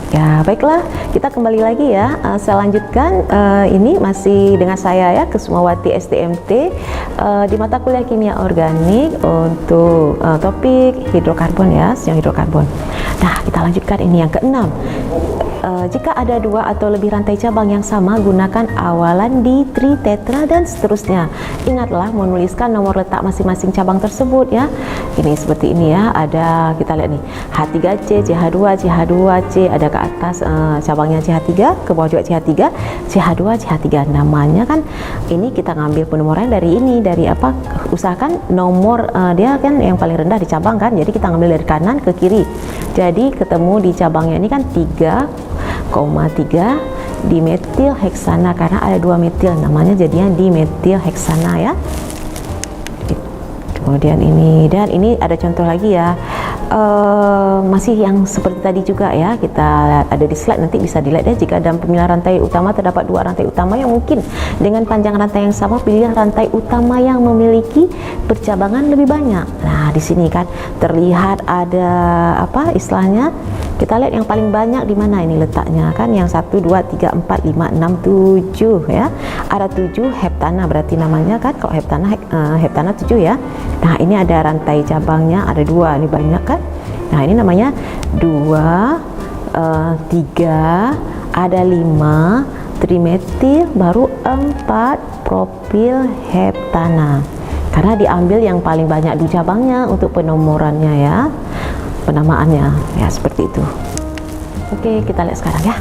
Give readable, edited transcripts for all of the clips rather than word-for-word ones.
Ya, baiklah, kita kembali lagi ya. Saya lanjutkan, ini masih dengan saya ya, Kusumawati STMT, di mata kuliah kimia organik untuk topik hidrokarbon ya, sinyal hidrokarbon. Nah, kita lanjutkan ini yang keenam. Jika ada dua atau lebih rantai cabang yang sama, gunakan awalan di tri, tetra, dan seterusnya. Ingatlah menuliskan nomor letak masing-masing cabang tersebut ya. Ini seperti ini ya, ada kita lihat nih H3C, CH2, CH2C, ada ke atas cabangnya CH3, ke bawah juga CH3, CH2, CH3. Namanya kan ini kita ngambil penomoran dari ini, dari apa? Usahakan nomor dia kan yang paling rendah di cabang kan. Jadi kita ngambil dari kanan ke kiri. Jadi ketemu di cabangnya ini kan 3,3 dimetil heksana, karena ada 2 metil, namanya jadinya dimetil heksana ya. Kemudian ini, dan ini ada contoh lagi ya, masih yang seperti tadi juga ya, kita ada di slide, nanti bisa dilihat ya. Jika dalam pemilihan rantai utama terdapat dua rantai utama yang mungkin dengan panjang rantai yang sama, pilihlah rantai utama yang memiliki percabangan lebih banyak. Nah, di sini kan terlihat ada apa istilahnya, kita lihat yang paling banyak di mana ini letaknya kan, yang 1, 2, 3, 4, 5, 6, 7 ya, ada 7 heptana berarti namanya kan, kalau heptana 7 ya. Nah, ini ada rantai cabangnya, ada 2, ini banyak kan. Nah, ini namanya 2, 3, ada 5 trimetil, baru 4 propil heptana, karena diambil yang paling banyak di cabangnya untuk penomorannya ya, penamaannya ya, seperti itu. Oke, kita lihat sekarang ya.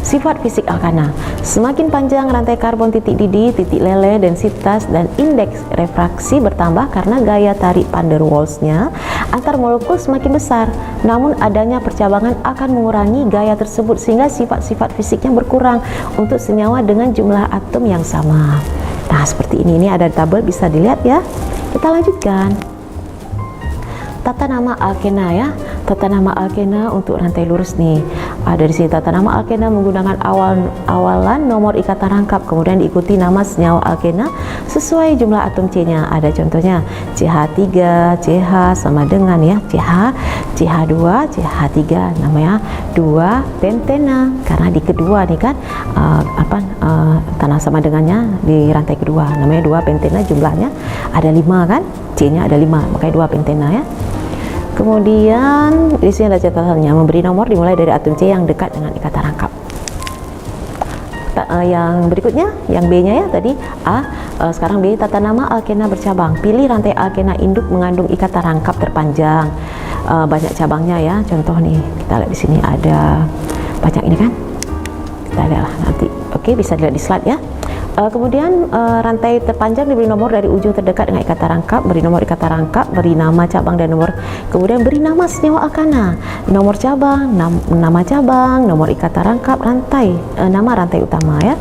Sifat fisik alkana. Semakin panjang rantai karbon titik didih, titik lele, densitas dan indeks refraksi bertambah karena gaya tarik van der Waals-nya antar molekul semakin besar. Namun adanya percabangan akan mengurangi gaya tersebut sehingga sifat-sifat fisiknya berkurang untuk senyawa dengan jumlah atom yang sama. Nah, seperti ini ada tabel, bisa dilihat ya. Kita lanjutkan. Tata nama alkena ya. Tata nama alkena untuk rantai lurus nih. Ada di sini tata nama alkena menggunakan awalan nomor ikatan rangkap, kemudian diikuti nama senyawa alkena sesuai jumlah atom C-nya. Ada contohnya CH3, CH sama dengan ya CH, CH2, CH3, namanya 2 pentena karena di kedua nih kan tanah sama dengannya di rantai kedua, namanya 2 pentena, jumlahnya ada 5 kan, C-nya ada 5, makanya 2 pentena ya. Kemudian di sini ada catatannya, memberi nomor dimulai dari atom C yang dekat dengan ikatan rangkap. Yang berikutnya, yang B-nya ya tadi A, sekarang B, tata nama alkena bercabang. Pilih rantai alkena induk mengandung ikatan rangkap terpanjang, banyak cabangnya ya. Contoh nih, kita lihat di sini ada banyak ini kan. Kita lihat lah nanti. Oke, bisa dilihat di slide ya. Kemudian rantai terpanjang diberi nomor dari ujung terdekat dengan ikatan rangkap, beri nomor ikatan rangkap, beri nama cabang dan nomor, kemudian beri nama senyawa alkana, nomor cabang, nama cabang, nomor ikatan rangkap, rantai, nama rantai utama ya.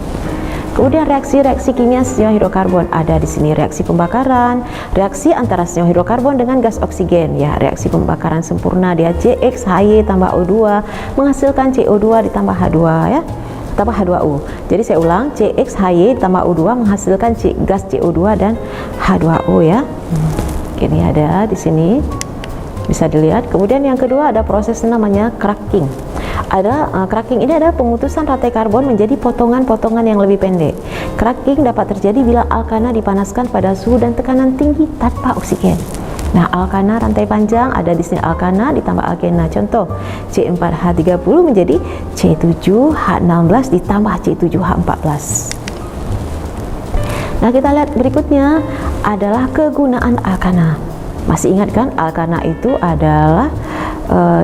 Kemudian reaksi-reaksi kimia senyawa hidrokarbon, ada di sini reaksi pembakaran, reaksi antara senyawa hidrokarbon dengan gas oksigen ya, reaksi pembakaran sempurna dia CXHY tambah O2 menghasilkan CO2 ditambah H2 ya, tambah H2O. Jadi saya ulang, CXHY ditambah O2 menghasilkan gas CO2 dan H2O ya. Ini ada di sini, bisa dilihat. Kemudian yang kedua ada proses namanya cracking. Ada cracking ini adalah pemutusan rantai karbon menjadi potongan-potongan yang lebih pendek. Cracking dapat terjadi bila alkana dipanaskan pada suhu dan tekanan tinggi tanpa oksigen. Nah, alkana rantai panjang ada di sini, alkana ditambah alkena. Contoh, C4H30 menjadi C7H16 ditambah C7H14. Nah, kita lihat berikutnya adalah kegunaan alkana. Masih ingat kan, alkana itu adalah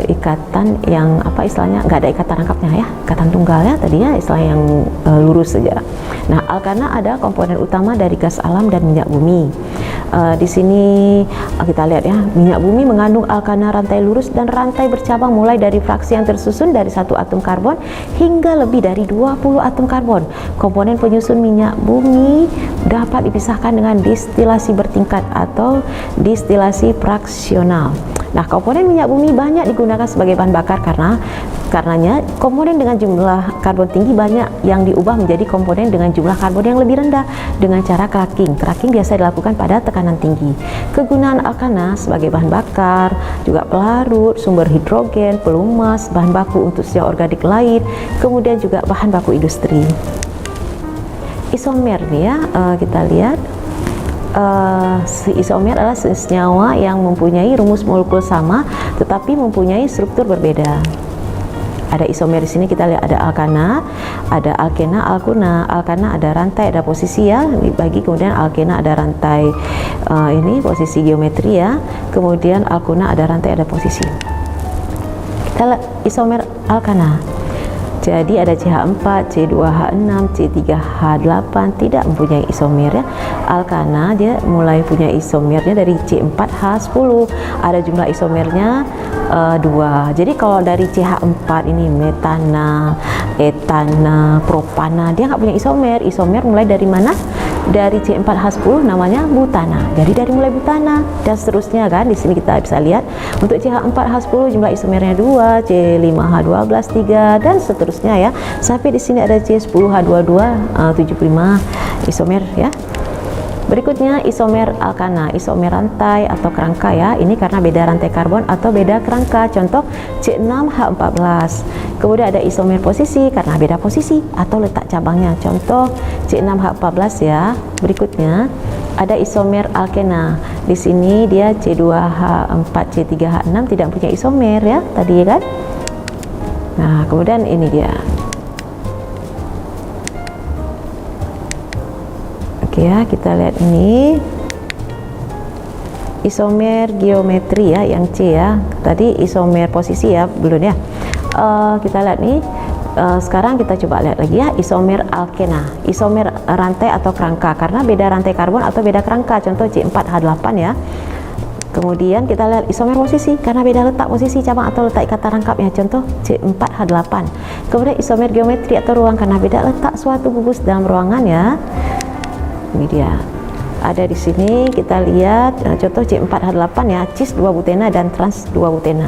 ikatan yang apa istilahnya, nggak ada ikatan rangkapnya ya, ikatan tunggal ya tadinya, istilah yang lurus saja. Nah, alkana ada komponen utama dari gas alam dan minyak bumi. Di sini kita lihat ya, minyak bumi mengandung alkana rantai lurus dan rantai bercabang mulai dari fraksi yang tersusun dari 1 atom karbon hingga lebih dari 20 atom karbon. Komponen penyusun minyak bumi dapat dipisahkan dengan distilasi bertingkat atau distilasi fraksional. Nah, komponen minyak bumi banyak digunakan sebagai bahan bakar karenanya komponen dengan jumlah karbon tinggi banyak yang diubah menjadi komponen dengan jumlah karbon yang lebih rendah dengan cara cracking. Cracking biasa dilakukan pada tekanan tinggi. Kegunaan alkana sebagai bahan bakar, juga pelarut, sumber hidrogen, pelumas, bahan baku untuk senyawa organik lain, kemudian juga bahan baku industri. Isomer nih ya, kita lihat. Si isomer adalah senyawa yang mempunyai rumus molekul sama tetapi mempunyai struktur berbeda. Ada isomer di sini, kita lihat ada alkana, ada alkena, alkuna. Alkana ada rantai, ada posisi ya dibagi, kemudian alkena ada rantai ini posisi geometri ya, kemudian alkuna ada rantai, ada posisi. Kita lihat isomer alkana. Jadi ada CH4, C2H6, C3H8 tidak mempunyai isomer ya. Alkana dia mulai punya isomernya dari C4H10. Ada jumlah isomernya 2. Jadi kalau dari CH4 ini metana, etana, propana, dia nggak punya isomer. Isomer mulai dari mana? Dari C4H10 namanya butana. Jadi dari mulai butana dan seterusnya kan. Di sini kita bisa lihat untuk CH4H10 jumlah isomernya 2, C5H12 3 dan seterusnya ya. Sampai di sini ada C10H22 75 isomer ya. Berikutnya isomer alkana, isomer rantai atau kerangka ya. Ini karena beda rantai karbon atau beda kerangka. Contoh C6H14. Kemudian ada isomer posisi karena beda posisi atau letak cabangnya. Contoh C6H14 ya. Berikutnya ada isomer alkena. Di sini dia C2H4, C3H6 tidak punya isomer ya tadi kan. Nah, kemudian ini dia. Ya, kita lihat ini isomer geometri ya, yang C ya. Tadi isomer posisi ya, belum ya. Kita lihat nih. Sekarang kita coba lihat lagi ya, isomer alkena, isomer rantai atau kerangka karena beda rantai karbon atau beda kerangka. Contoh C4H8 ya. Kemudian kita lihat isomer posisi karena beda letak posisi cabang atau letak ikatan rangkapnya. Contoh C4H8. Kemudian isomer geometri atau ruang karena beda letak suatu gugus dalam ruangan ya. Ini dia ada di sini, kita lihat contoh C4H8 ya, cis 2 butena dan trans 2 butena.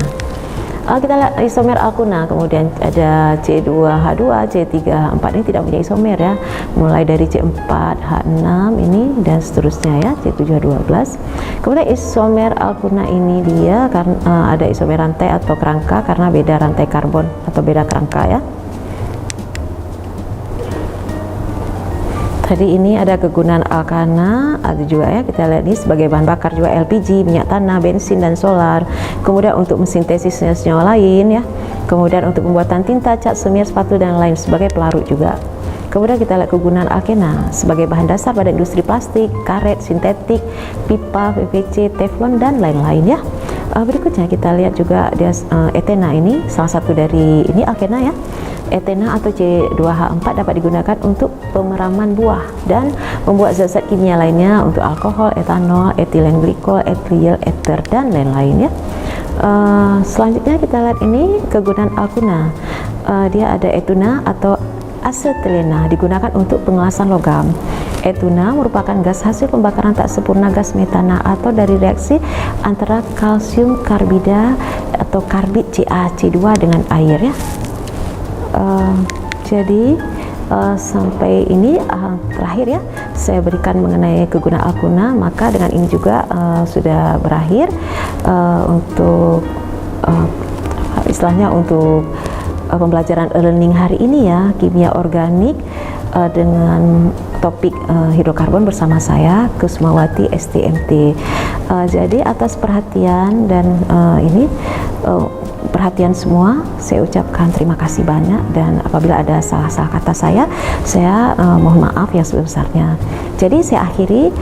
Kita lihat isomer alkuna, kemudian ada C2H2, C3H4 ini tidak punya isomer ya, mulai dari C4H6 ini dan seterusnya ya, C7H12. Kemudian isomer alkuna ini dia karena ada isomer rantai atau kerangka karena beda rantai karbon atau beda kerangka ya. Tadi ini ada kegunaan alkana, ada juga ya, kita lihat ini sebagai bahan bakar juga LPG, minyak tanah, bensin dan solar. Kemudian untuk mensintesis senyawa lain ya. Kemudian untuk pembuatan tinta, cat, semir, sepatu dan lain sebagai pelarut juga. Kemudian kita lihat kegunaan alkena sebagai bahan dasar pada industri plastik, karet, sintetik, pipa, PVC, teflon dan lain-lain ya. Berikutnya kita lihat juga dia etena, ini salah satu dari ini alkena ya. Etena atau C2H4 dapat digunakan untuk pemeraman buah dan membuat zat-zat kimia lainnya untuk alkohol, etanol, etilen glikol, etil, eter dan lain-lain ya. Selanjutnya kita lihat ini kegunaan alkuna. Dia ada etuna atau asetilena digunakan untuk pengelasan logam. Etuna merupakan gas hasil pembakaran tak sempurna gas metana atau dari reaksi antara kalsium karbida atau karbid CaC2 dengan air ya. Jadi sampai ini terakhir ya saya berikan mengenai kegunaan alkuna. Maka dengan ini juga sudah berakhir untuk istilahnya untuk pembelajaran learning hari ini ya, kimia organik dengan topik hidrokarbon bersama saya Kusmawati STMT. Jadi atas perhatian dan ini perhatian semua, saya ucapkan terima kasih banyak, dan apabila ada salah-salah kata saya mohon maaf yang sebesar-besarnya. Jadi saya akhiri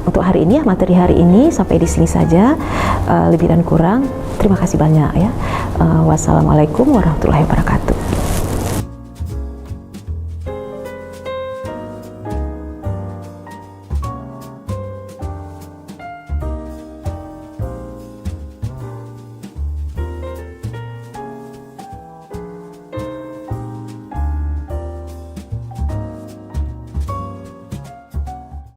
untuk hari ini ya, materi hari ini sampai di sini saja. Lebih dan kurang terima kasih banyak ya. Wassalamualaikum warahmatullahi wabarakatuh.